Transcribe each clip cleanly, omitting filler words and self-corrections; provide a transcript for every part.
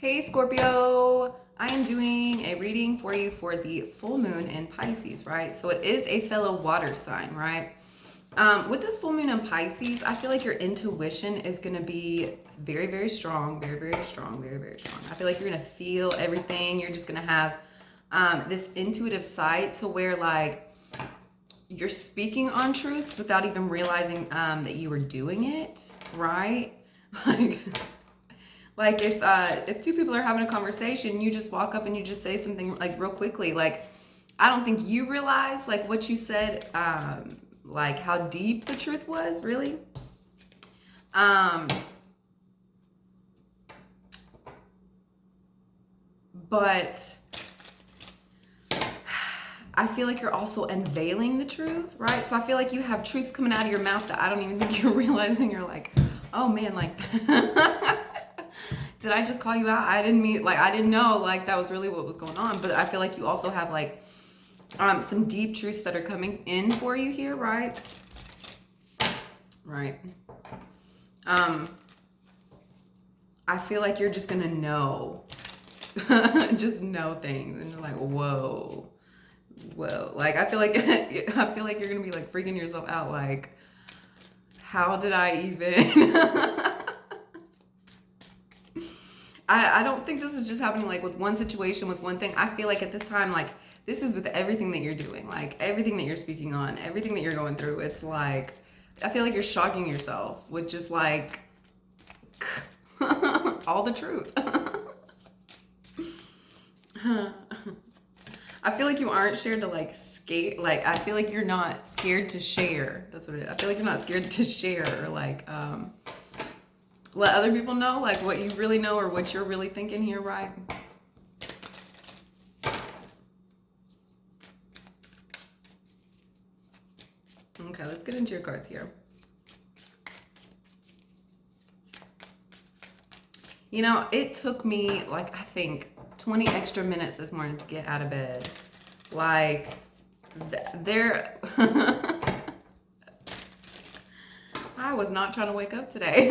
Hey Scorpio, I am doing a reading for you for the full moon in Pisces, right? So it is a fellow water sign, right? With this full moon in Pisces, I feel like your intuition is going to be very, very strong, very, very strong, very, very strong. I feel like you're going to feel everything. You're just going to have this intuitive sight to where like you're speaking on truths without even realizing that you were doing it, right? Like if two people are having a conversation, you just walk up and you just say something like real quickly. Like I don't think you realize like what you said, like how deep the truth was, really. But I feel like you're also unveiling the truth, right? So I feel like you have truths coming out of your mouth that I don't even think you're realizing. You're like, oh man, like did I just call you out? I didn't mean, like, I didn't know, like, that was really what was going on. But I feel like you also have, like, some deep truths that are coming in for you here, right? Right. I feel like you're just gonna know. Just know things. And you're like, whoa. Like, I feel like you're gonna be, like, freaking yourself out, like, how did I even... I don't think this is just happening like with one situation, with one thing. I feel like at this time, like this is with everything that you're doing, like everything that you're speaking on, everything that you're going through. It's like, I feel like you're shocking yourself with just like all the truth. I feel like you aren't scared to like skate. Like, I feel like you're not scared to share. That's what it is. I feel like you're not scared to share or like, let other people know like what you really know or what you're really thinking here, right? Okay, let's get into your cards here. You know, it took me like, I think 20 extra minutes this morning to get out of bed. Like, I was not trying to wake up today.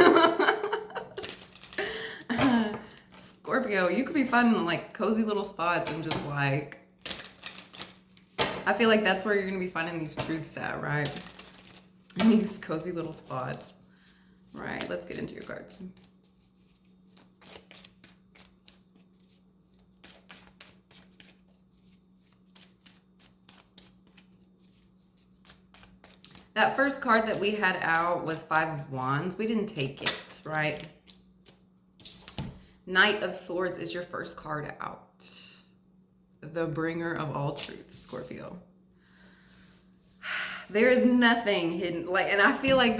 Scorpio, you could be finding like cozy little spots and just like, I feel like that's where you're going to be finding these truths at, right? In these cozy little spots. Right, let's get into your cards. That first card that we had out was Five of Wands. We didn't take it, right? Knight of Swords is your first card out. The bringer of all truths, Scorpio. There is nothing hidden. Like, and I feel like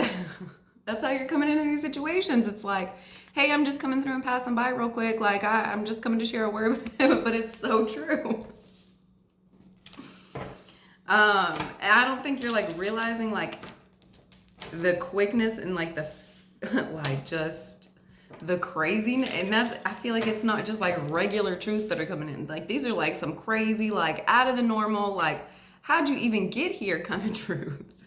that's how you're coming into these situations. It's like, hey, I'm just coming through and passing by real quick. Like, I'm just coming to share a word, but it's so true. And I don't think you're like realizing like the quickness and like the like just the crazy, and that's, I feel like it's not just like regular truths that are coming in. Like these are like some crazy, like out of the normal, like how'd you even get here kind of truths.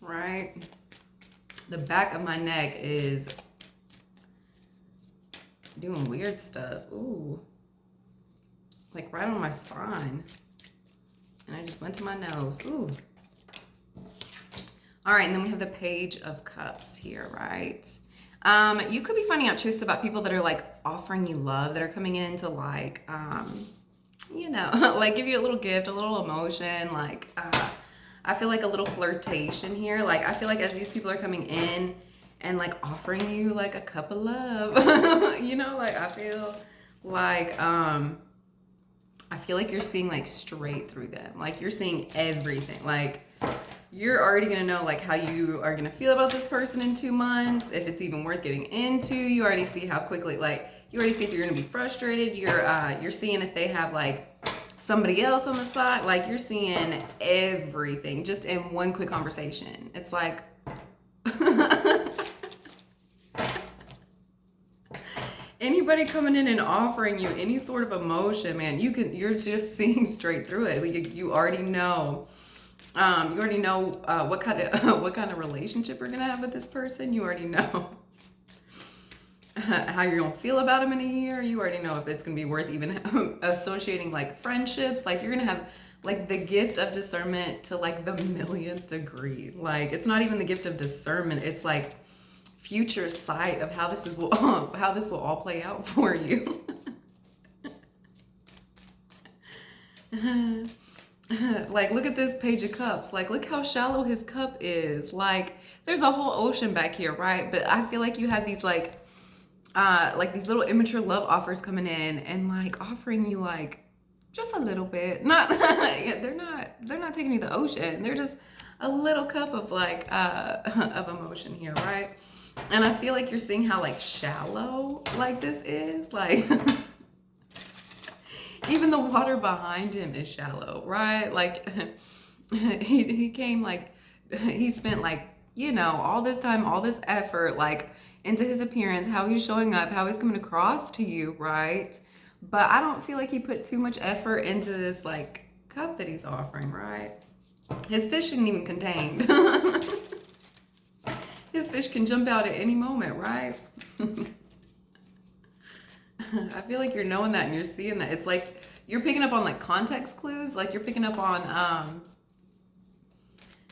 Right? The back of my neck is doing weird stuff. Ooh. Like right on my spine. And I just went to my nose. Ooh. All right, and then we have the Page of Cups here, right? You could be finding out truths about people that are like offering you love, that are coming in to like, you know, like give you a little gift, a little emotion, like, I feel like a little flirtation here. Like, I feel like as these people are coming in and like offering you like a cup of love, you know, like I feel like you're seeing like straight through them. Like you're seeing everything. Like you're already gonna know like how you are gonna feel about this person in 2 months, if it's even worth getting into. You already see how quickly, like you already see if you're gonna be frustrated. You're seeing if they have like somebody else on the side. Like you're seeing everything just in one quick conversation. It's like anybody coming in and offering you any sort of emotion, man, you're just seeing straight through it. Like you already know. You already know what kind of relationship you're gonna have with this person. You already know. how you're gonna feel about him in a year. You already know if it's gonna be worth even associating like friendships. Like you're gonna have like the gift of discernment to like the millionth degree. Like it's not even the gift of discernment. It's like future sight of how this is how this will all play out for you. Like look at this Page of Cups. Like look how shallow his cup is. Like there's a whole ocean back here, right? But I feel like you have these like these little immature love offers coming in and like offering you like just a little bit. Not yeah, they're not taking you to the ocean. They're just a little cup of like of emotion here, right? And I feel like you're seeing how like shallow like this is. Like even the water behind him is shallow, right? Like he came like he spent like, you know, all this time, all this effort like into his appearance, how he's showing up, how he's coming across to you, right? But I don't feel like he put too much effort into this like cup that he's offering, right? His fish isn't even contained. His fish can jump out at any moment, right? I feel like you're knowing that and you're seeing that. It's like you're picking up on like context clues, like you're picking up on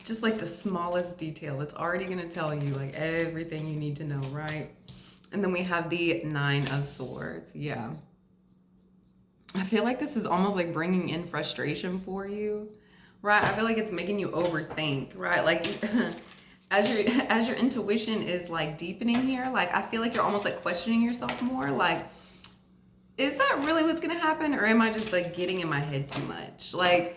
just like the smallest detail. It's already gonna tell you like everything you need to know, right? And then we have the Nine of Swords. Yeah. I feel like this is almost like bringing in frustration for you, right? I feel like it's making you overthink, right? Like as your intuition is like deepening here, like I feel like you're almost like questioning yourself more, like is that really what's gonna happen, or am I just like getting in my head too much? Like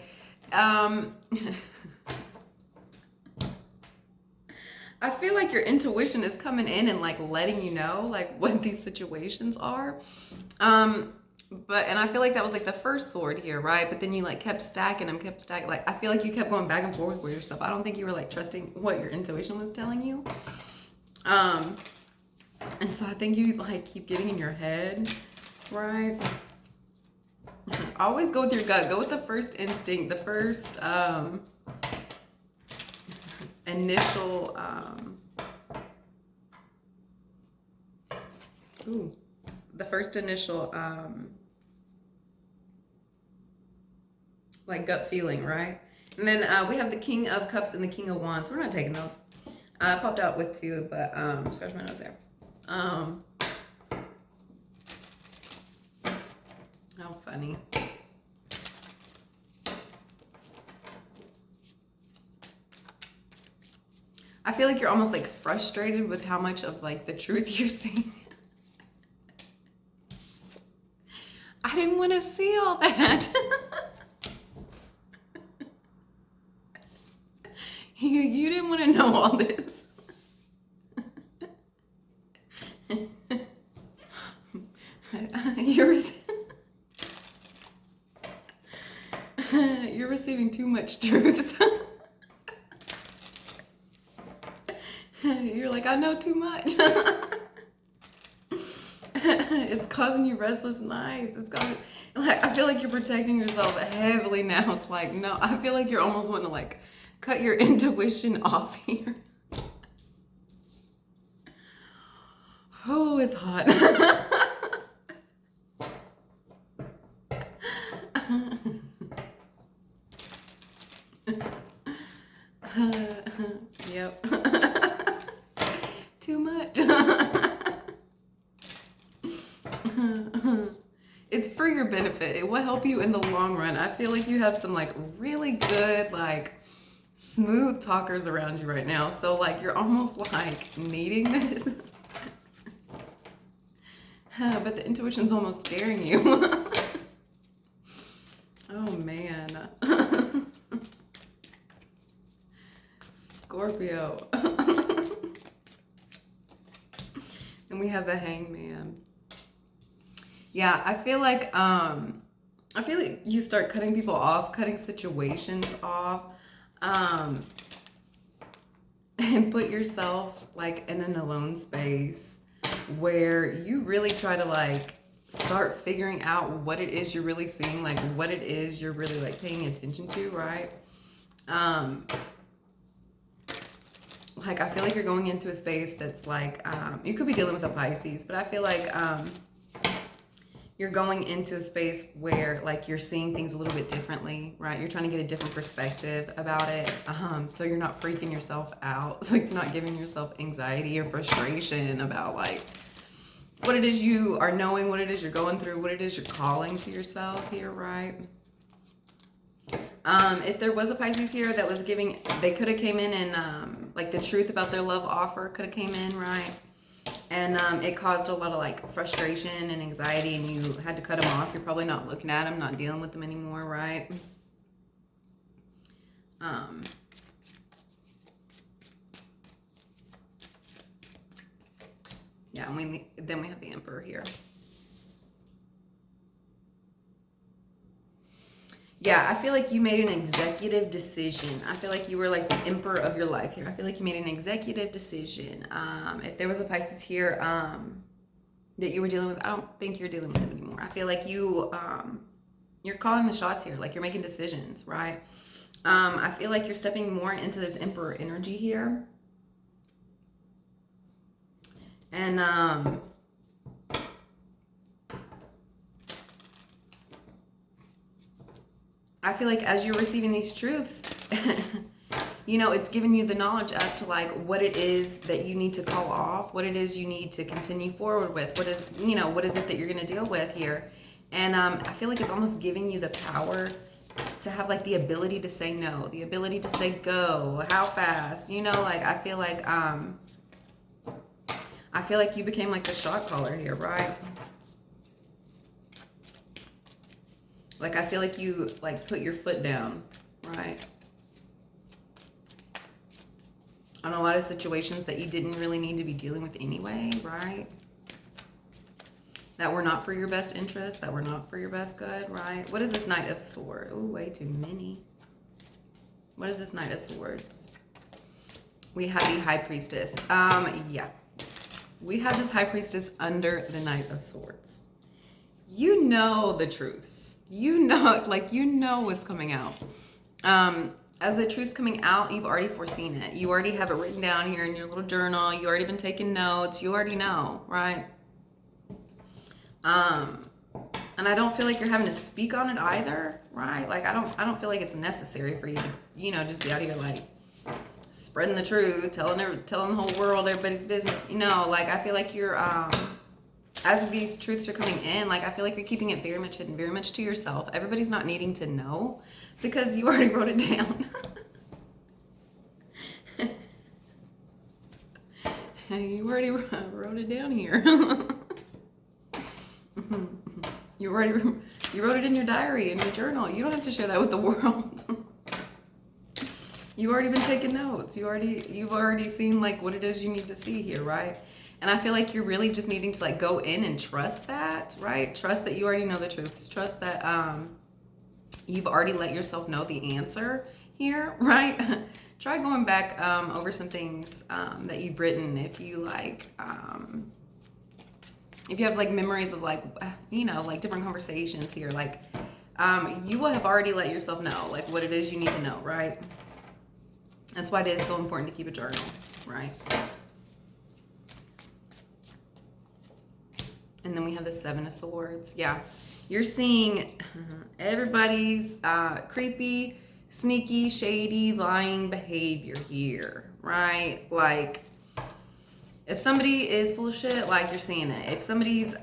I feel like your intuition is coming in and like letting you know like what these situations are. And I feel like that was like the first sword here, right? But then you like kept stacking them, like I feel like you kept going back and forth with yourself. I don't think you were like trusting what your intuition was telling you. And so I think you like keep getting in your head, right? Always go with your gut. Go with the first instinct, the first initial like gut feeling, right? And then we have the King of Cups and the King of Wands. We're not taking those. I popped out with two, but scratch my nose there. How funny. I feel like you're almost like frustrated with how much of like the truth you're seeing. I didn't want to see all that. You didn't want to know all this. You're receiving too much truth. You're like, I know too much. It's causing you restless nights. It's causing, like, I feel like you're protecting yourself heavily now. It's like, no, I feel like you're almost wanting to like cut your intuition off here. Oh, it's hot. Yep. Too much. It's for your benefit. It will help you in the long run. I feel like you have some like really good, like smooth talkers around you right now. So like you're almost like needing this. But the intuition's almost scaring you. Oh man. Scorpio. And we have the Hangman. Yeah, I feel like you start cutting people off, cutting situations off, and put yourself like in an alone space where you really try to like start figuring out what it is you're really seeing, like what it is you're really like paying attention to, right? like, I feel like you're going into a space that's like, you could be dealing with a Pisces, but I feel like you're going into a space where like you're seeing things a little bit differently, right? You're trying to get a different perspective about it. So you're not freaking yourself out. So you're not giving yourself anxiety or frustration about like what it is you are knowing, what it is you're going through, what it is you're calling to yourself here, right? If there was a Pisces here that was giving, they could have came in and like the truth about their love offer could have came in, right? And it caused a lot of like frustration and anxiety, and you had to cut them off. You're probably not looking at them, not dealing with them anymore, right? Yeah, and then we have the Emperor here. Yeah, I feel like you made an executive decision. I feel like you were like the emperor of your life here. I feel like you made an executive decision. If there was a Pisces here that you were dealing with, I don't think you're dealing with them anymore. I feel like you're calling the shots here. Like you're making decisions, right? I feel like you're stepping more into this emperor energy here. And I feel like as you're receiving these truths, you know, it's giving you the knowledge as to like what it is that you need to call off, what it is you need to continue forward with, what is, you know, what is it that you're going to deal with here. And I feel like it's almost giving you the power to have like the ability to say no, the ability to say go, how fast, you know, like I feel like you became like the shot caller here, right? Like, I feel like you, like, put your foot down, right? On a lot of situations that you didn't really need to be dealing with anyway, right? That were not for your best interest, that were not for your best good, right? What is this Knight of Swords? Oh, way too many. What is this Knight of Swords? We have the High Priestess. Yeah. We have this High Priestess under the Knight of Swords. You know the truths. You know, like, you know what's coming out. As the truth's coming out, you've already foreseen it. You already have it written down here in your little journal. You already been taking notes. You already know, right? And I don't feel like you're having to speak on it either, right? Like, I don't feel like it's necessary for you to, you know, just be out here like spreading the truth, telling the whole world everybody's business. You know, like, I feel like you're as these truths are coming in, like, I feel like you're keeping it very much hidden, very much to yourself. Everybody's not needing to know because you already wrote it down. You already wrote it down here. You wrote it in your diary, in your journal. You don't have to share that with the world. You've already been taking notes. You've already seen like what it is you need to see here, right? And I feel like you're really just needing to like go in and trust that, right? Trust that you already know the truth. Trust that you've already let yourself know the answer here, right? Try going back over some things that you've written. If you like, if you have like memories of like, you know, like different conversations here, like you will have already let yourself know like what it is you need to know, right? That's why it is so important to keep a journal, right? And then we have the Seven of Swords. Yeah, you're seeing everybody's creepy, sneaky, shady, lying behavior here, right? Like, if somebody is full of shit, like, you're seeing it. If somebody's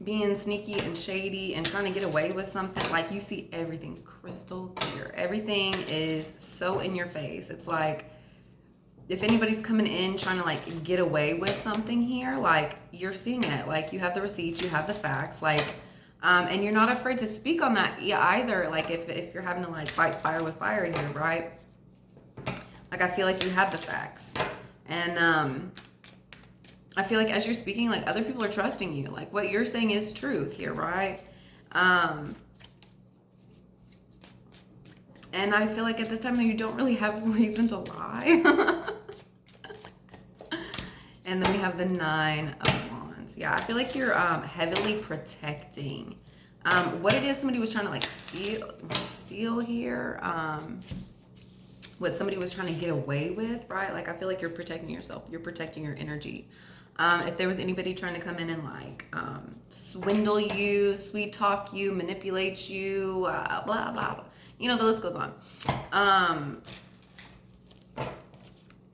being sneaky and shady and trying to get away with something, like, you see everything crystal clear. Everything is so in your face. It's like, if anybody's coming in trying to like get away with something here, like, you're seeing it. Like, you have the receipts, you have the facts, like, and you're not afraid to speak on that either. Like, if you're having to like fight fire with fire here, right? Like, I feel like you have the facts. And I feel like as you're speaking, like, other people are trusting you. Like, what you're saying is truth here, right? And I feel like at this time you don't really have a reason to lie. And then we have the Nine of Wands. Yeah, I feel like you're heavily protecting. What it is somebody was trying to like steal here. what somebody was trying to get away with, right? Like, I feel like you're protecting yourself. You're protecting your energy. If there was anybody trying to come in and like swindle you, sweet talk you, manipulate you, blah, blah, blah. You know, the list goes on.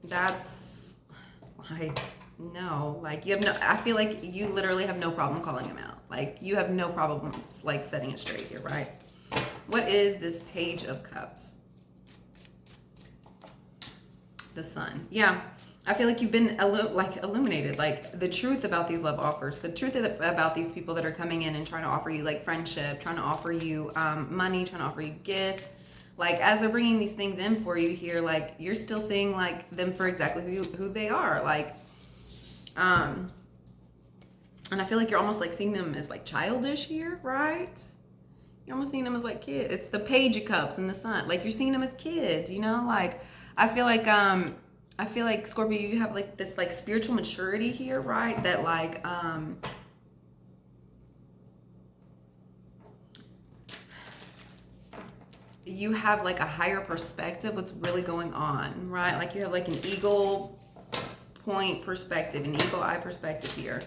That's like, no, like you have no, I feel like you literally have no problem calling him out. Like you have no problem like setting it straight here, right? What is this Page of Cups? The Sun. Yeah. I feel like you've been illuminated, like the truth about these love offers, the truth about these people that are coming in and trying to offer you like friendship, trying to offer you money, trying to offer you gifts. Like as they're bringing these things in for you here, like you're still seeing like them for exactly who they are. Like, and I feel like you're almost like seeing them as like childish here, right? You're almost seeing them as like kids. It's the Page of Cups and the Sun. Like you're seeing them as kids, you know? Like I feel like Scorpio, you have like this like spiritual maturity here, right? That like you have like a higher perspective what's really going on, right? Like you have like an eagle point perspective, an eagle eye perspective here.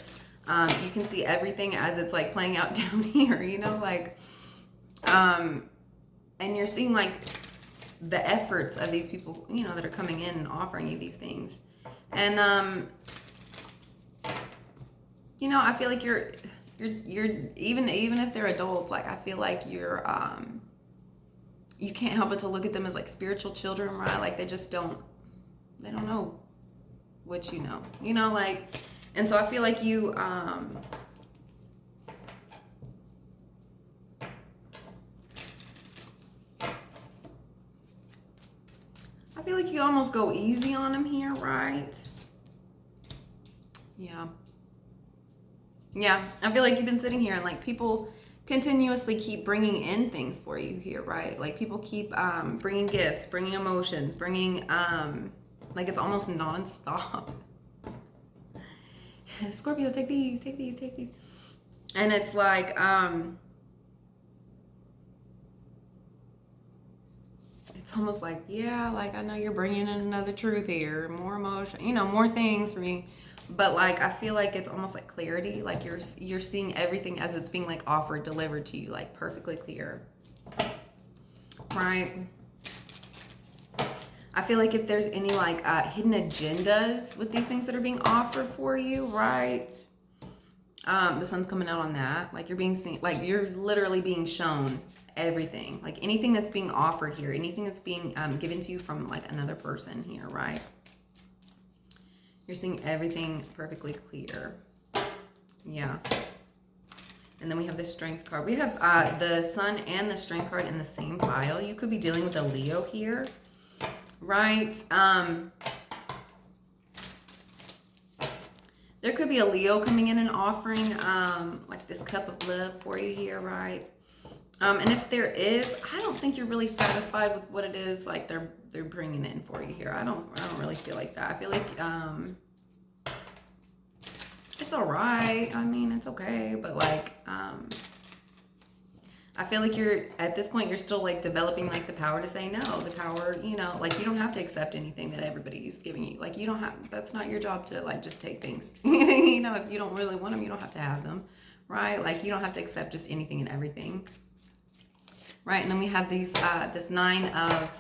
You can see everything as it's like playing out down here, you know, like and you're seeing like the efforts of these people, you know, that are coming in and offering you these things. And you know, I feel like you're even if they're adults, like I feel like you're you can't help but to look at them as like spiritual children, right? Like they don't know what you know, like, and so I feel like you I feel like you almost go easy on him here, right? Yeah. Yeah, I feel like you've been sitting here and like people continuously keep bringing in things for you here, right? Like people keep bringing gifts, bringing emotions, bringing like it's almost nonstop. Scorpio, take these, take these, take these. And it's like it's almost like, yeah, like I know you're bringing in another truth here, more emotion, you know, more things for me. But like I feel like it's almost like clarity, like you're seeing everything as it's being like offered, delivered to you, like perfectly clear, right? I feel like if there's any like hidden agendas with these things that are being offered for you, right? The Sun's coming out on that. Like you're being seen, like you're literally being shown everything, like anything that's being offered here, anything that's being given to you from like another person here, right? You're seeing everything perfectly clear. Yeah. And then we have the Strength card. We have the Sun and the Strength card in the same pile. You could be dealing with a Leo here, right? There could be a Leo coming in and offering like this cup of love for you here, right? And if there is, I don't think you're really satisfied with what it is like they're bringing in for you here. I don't really feel like that. I feel like it's all right. I mean, it's okay, but like I feel like you're at this point you're still like developing like the power to say no, the power, you know, like you don't have to accept anything that everybody's giving you. Like you don't have, that's not your job to like just take things. You know, if you don't really want them, you don't have to have them, right? Like you don't have to accept just anything and everything. Right, and then we have these this Nine of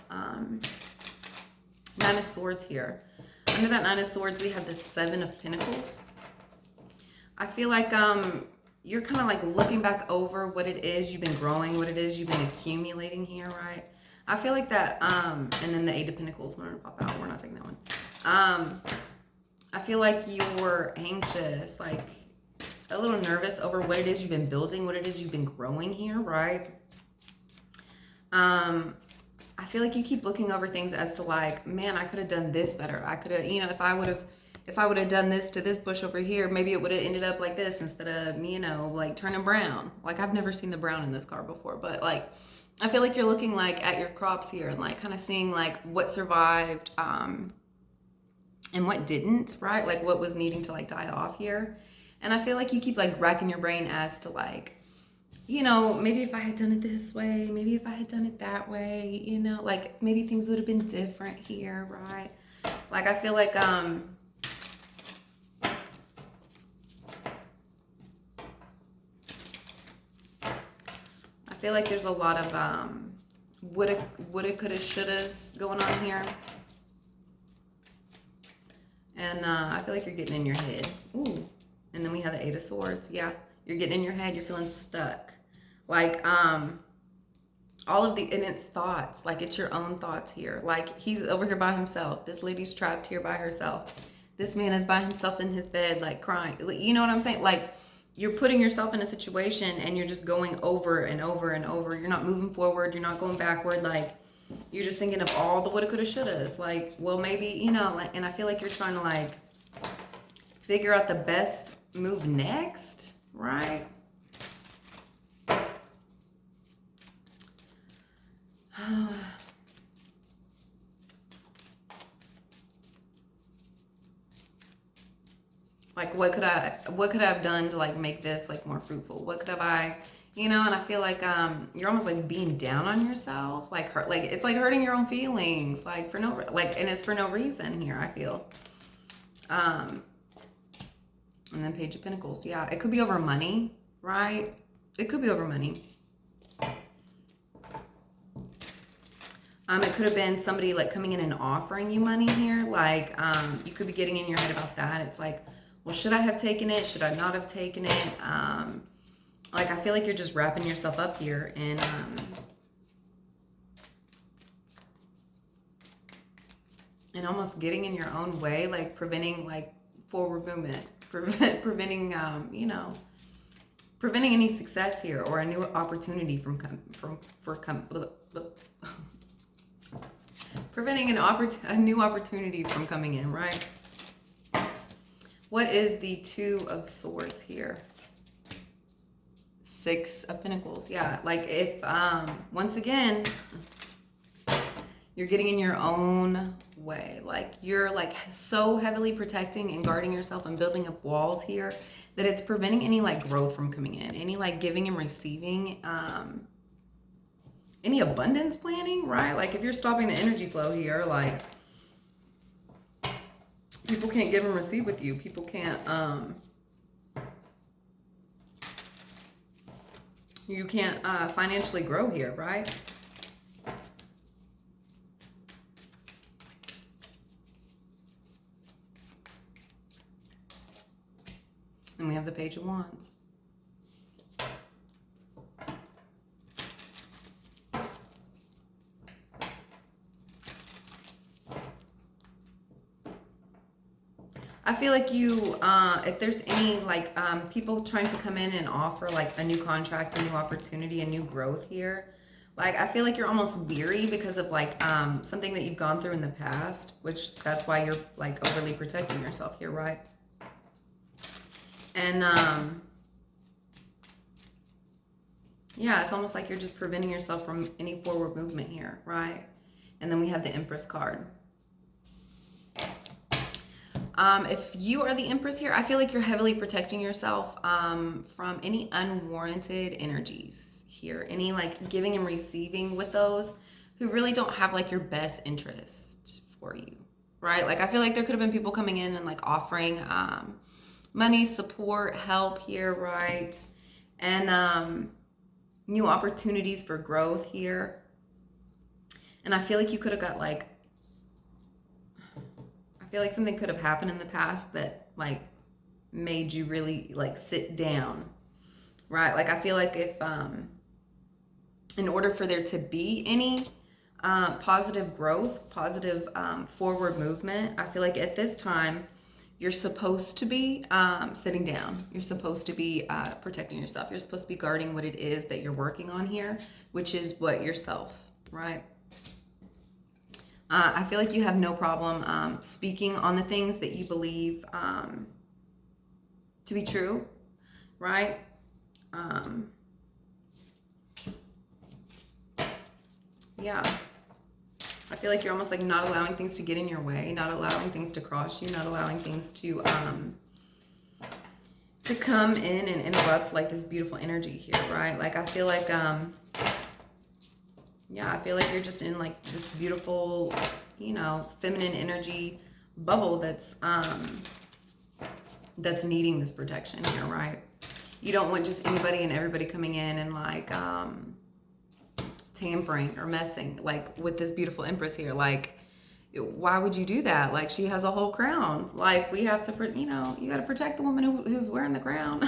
Swords here. Under that Nine of Swords, we have this Seven of Pentacles. I feel like you're kind of like looking back over what it is you've been growing, what it is you've been accumulating here, right? I feel like that, and then the Eight of Pentacles wanted to pop out. We're not taking that one. I feel like you're anxious, like a little nervous over what it is you've been building, what it is you've been growing here, right? I feel like you keep looking over things as to like, man, I could have done this better. I could have, you know, if I would have done this to this bush over here, maybe it would have ended up like this instead of, you know, like turning brown. Like I've never seen the brown in this card before, but like, I feel like you're looking like at your crops here and like kind of seeing like what survived, and what didn't, right? Like what was needing to like die off here. And I feel like you keep like racking your brain as to like, you know, maybe if I had done it this way, maybe if I had done it that way, you know, like maybe things would have been different here, right? Like I feel like there's a lot of woulda, coulda, shouldas going on here. And I feel like you're getting in your head. Ooh. And then we have the Eight of Swords. Yeah, you're getting in your head. You're feeling stuck. Like all of the, and it's thoughts. Like it's your own thoughts here. Like he's over here by himself. This lady's trapped here by herself. This man is by himself in his bed, like crying. You know what I'm saying? Like you're putting yourself in a situation and you're just going over and over and over. You're not moving forward. You're not going backward. Like you're just thinking of all the woulda, coulda, shouldas. Like, well, maybe, you know, like, and I feel like you're trying to like figure out the best move next, right? Like what could I have done to like make this like more fruitful? What could have I, you know? And I feel like you're almost like being down on yourself, like hurt, like it's like hurting your own feelings, like for no, like, and it's for no reason here, I feel. And then Page of Pentacles. Yeah, it could be over money, right? It could be over money. It could have been somebody like coming in and offering you money here. Like you could be getting in your head about that. It's like, well, should I have taken it? Should I not have taken it? Like, I feel like you're just wrapping yourself up here and almost getting in your own way, like preventing like forward movement, preventing, you know, preventing any success here or a new opportunity preventing a new opportunity from coming in, right? What is the Two of Swords here? Six of Pentacles. Yeah, like if, once again, you're getting in your own way. Like you're like so heavily protecting and guarding yourself and building up walls here that it's preventing any like growth from coming in, any like giving and receiving, any abundance planning, right? Like if you're stopping the energy flow here, like people can't give and receive with you. People can't, you can't financially grow here, right? And we have the Page of Wands. I feel like you, if there's any like people trying to come in and offer like a new contract, a new opportunity, a new growth here, like I feel like you're almost weary because of like something that you've gone through in the past, which that's why you're like overly protecting yourself here, right? And yeah, it's almost like you're just preventing yourself from any forward movement here, right? And then we have the Empress card. If you are the Empress here, I feel like you're heavily protecting yourself from any unwarranted energies here. Any like giving and receiving with those who really don't have like your best interest for you, right? Like I feel like there could have been people coming in and like offering money, support, help here, right? And new opportunities for growth here. And I feel like you could have got like, I feel like something could have happened in the past that like made you really like sit down, right? Like I feel like if in order for there to be any positive growth, positive forward movement, I feel like at this time you're supposed to be sitting down. You're supposed to be protecting yourself. You're supposed to be guarding what it is that you're working on here, which is what yourself, right? I feel like you have no problem speaking on the things that you believe to be true, right? Yeah. I feel like you're almost like not allowing things to get in your way, not allowing things to cross you, not allowing things to to come in and interrupt like this beautiful energy here, right? Like I feel like yeah, I feel like you're just in like this beautiful, you know, feminine energy bubble that's needing this protection here, right? You don't want just anybody and everybody coming in and like tampering or messing like with this beautiful empress here. Like, why would you do that? Like, she has a whole crown. Like, we have to, you know, you got to protect the woman who's wearing the crown.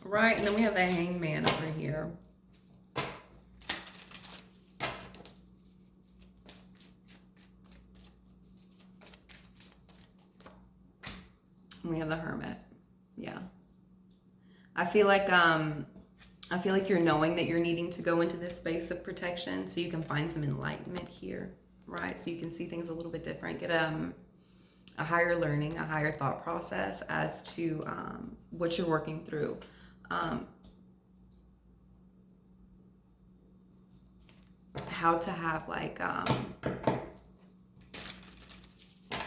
Right? And then we have the hangman over here. And we have the hermit. Yeah. I feel like you're knowing that you're needing to go into this space of protection so you can find some enlightenment here, right? So you can see things a little bit different, get a higher learning, a higher thought process as to what you're working through. How to have like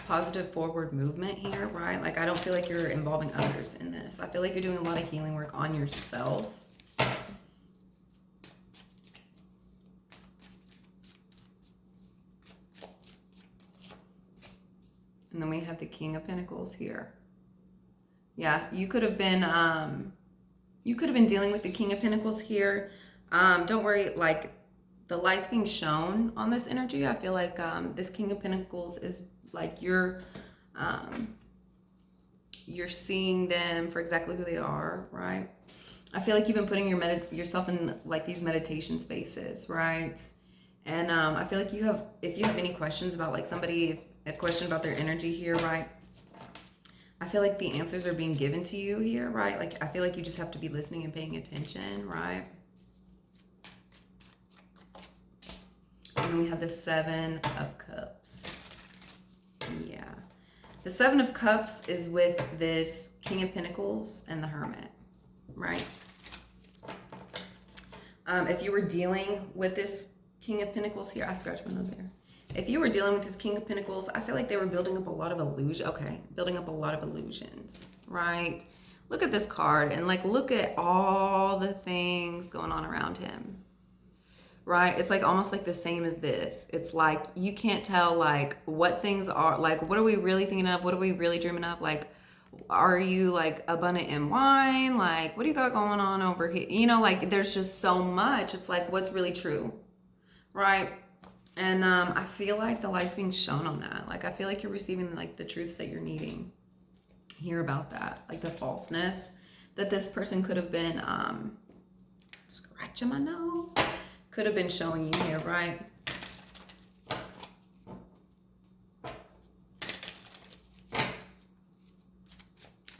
positive forward movement here, right? Like I don't feel like you're involving others in this. I feel like you're doing a lot of healing work on yourself. And then we have the King of Pentacles here. Yeah, you could have been dealing with the King of Pentacles here. Don't worry, like the light's being shown on this energy. I feel like this King of Pentacles is like you're seeing them for exactly who they are, right? I feel like you've been putting yourself in like these meditation spaces, right? And I feel like if you have any questions about like somebody, a question about their energy here, right? I feel like the answers are being given to you here, right? Like I feel like you just have to be listening and paying attention, right? And then we have the Seven of Cups. Yeah. The Seven of Cups is with this King of Pentacles and the Hermit, right? If you were dealing with this King of Pentacles here, I scratched my nose here. If you were dealing with this King of Pentacles, I feel like they were building up a lot of illusion. Okay, building up a lot of illusions, right? Look at this card and like look at all the things going on around him, right? It's like almost like the same as this. It's like you can't tell like what things are, like what are we really thinking of? What are we really dreaming of? Like, are you like abundant in wine? Like, what do you got going on over here? You know, like there's just so much. It's like what's really true, right? And I feel like the light's being shown on that. Like I feel like you're receiving like the truths that you're needing. Hear about that, like the falseness that this person could have been scratching my nose. Could have been showing you here, right?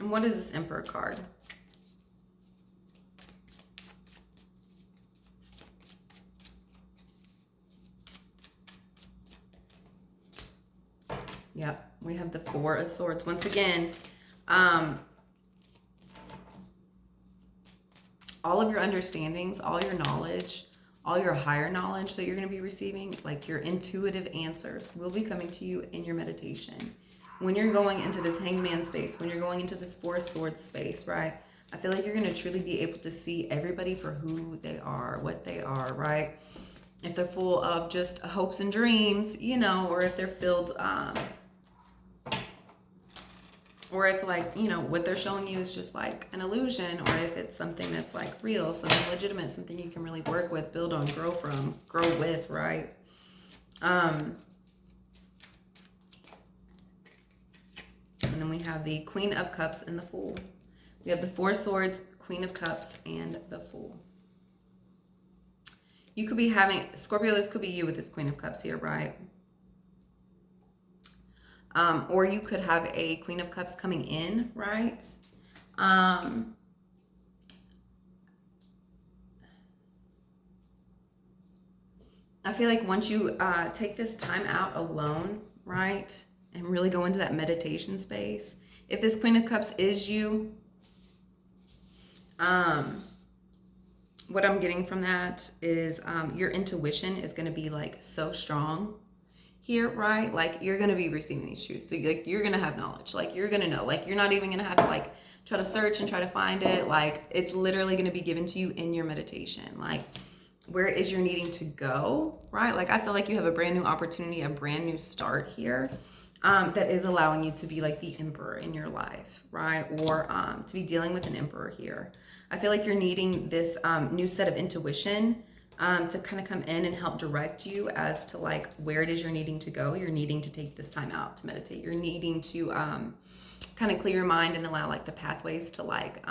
And what is this Emperor card? Yep, we have the Four of Swords. Once again, all of your understandings, all your knowledge, all your higher knowledge that you're going to be receiving, like your intuitive answers, will be coming to you in your meditation. When you're going into this Hangman space, when you're going into this Four of Swords space, right? I feel like you're going to truly be able to see everybody for who they are, what they are, right? If they're full of just hopes and dreams, you know, or if they're filled, or if like, you know, what they're showing you is just like an illusion, or if it's something that's like real, something legitimate, something you can really work with, build on, grow with, right? And then we have the Queen of Cups and the Fool. We have the Four of Swords, Queen of Cups, and the Fool. You could be having, Scorpio, this could be you with this Queen of Cups here, right? Or you could have a Queen of Cups coming in, right? I feel like once you take this time out alone, right? And really go into that meditation space. If this Queen of Cups is you, what I'm getting from that is your intuition is going to be like so strong here, right? Like you're going to be receiving these truths. So like you're going to have knowledge. Like you're going to know. Like you're not even going to have to like try to search and try to find it. Like it's literally going to be given to you in your meditation. Like where is your needing to go, right? Like I feel like you have a brand new opportunity, a brand new start here. That is allowing you to be like the emperor in your life, right? Or to be dealing with an emperor here. I feel like you're needing this new set of intuition to kind of come in and help direct you as to like where it is you're needing to go. You're needing to take this time out to meditate. You're needing to kind of clear your mind and allow like the pathways to like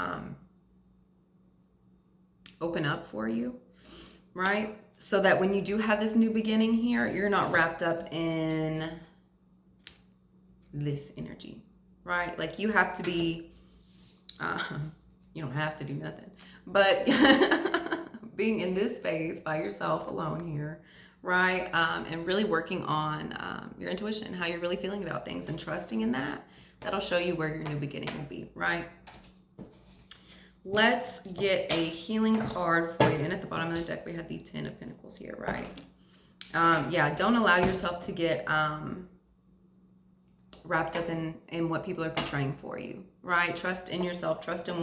open up for you, right? So that when you do have this new beginning here, you're not wrapped up in this energy, right? Like you have to be, you don't have to do nothing, but being in this space by yourself alone here, right? And really working on your intuition, how you're really feeling about things and trusting in that, that'll show you where your new beginning will be, right? Let's get a healing card for you. And at the bottom of the deck, we have the 10 of Pentacles here, right? Yeah, don't allow yourself to get wrapped up in what people are portraying for you, right? Trust in yourself, trust in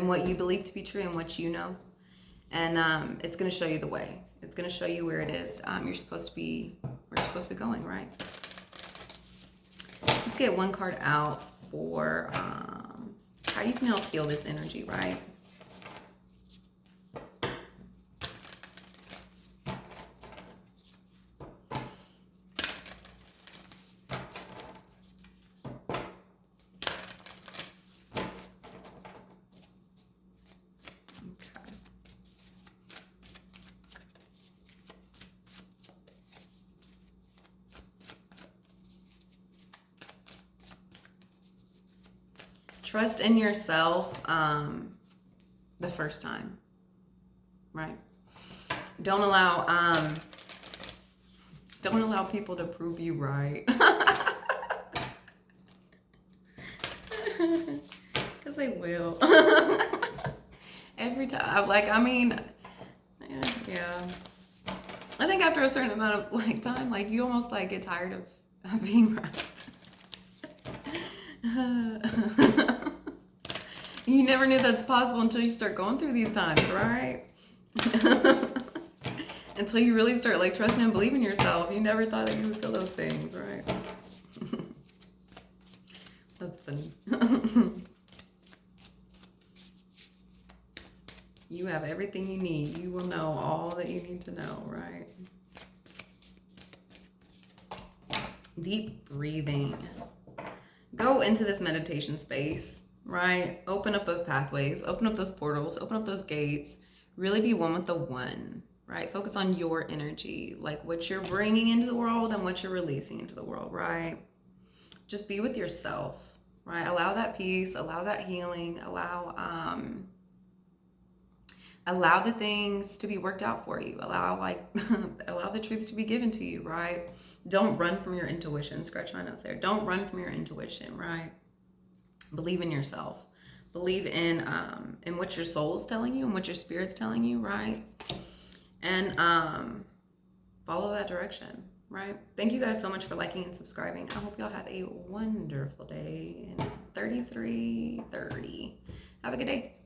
what you believe to be true and what you know. And it's going to show you the way. It's going to show you where it is. You're supposed to be where you're supposed to be going, right? Let's get one card out for how you can help heal this energy, right? Trust in yourself the first time, right? Don't allow people to prove you right. Because they will. Every time. Like, I mean, yeah. I think after a certain amount of like time, like you almost like get tired of being right. You never knew that's possible until you start going through these times, right? Until you really start like trusting and believing yourself. You never thought that you would feel those things, right? That's funny. You have everything you need. You will know all that you need to know, right? Deep breathing. Go into this meditation space, right? Open up those pathways, open up those portals, open up those gates. Really be one with the one, right? Focus on your energy, like what you're bringing into the world and what you're releasing into the world, right? Just be with yourself, right? Allow that peace, allow that healing, allow the things to be worked out for you. Allow the truths to be given to you, right? Don't run from your intuition. Scratch my notes there. Don't run from your intuition, right? Believe in yourself. Believe in what your soul is telling you and what your spirit's telling you, right? And follow that direction, right? Thank you guys so much for liking and subscribing. I hope y'all have a wonderful day. And it's 33:30. Have a good day.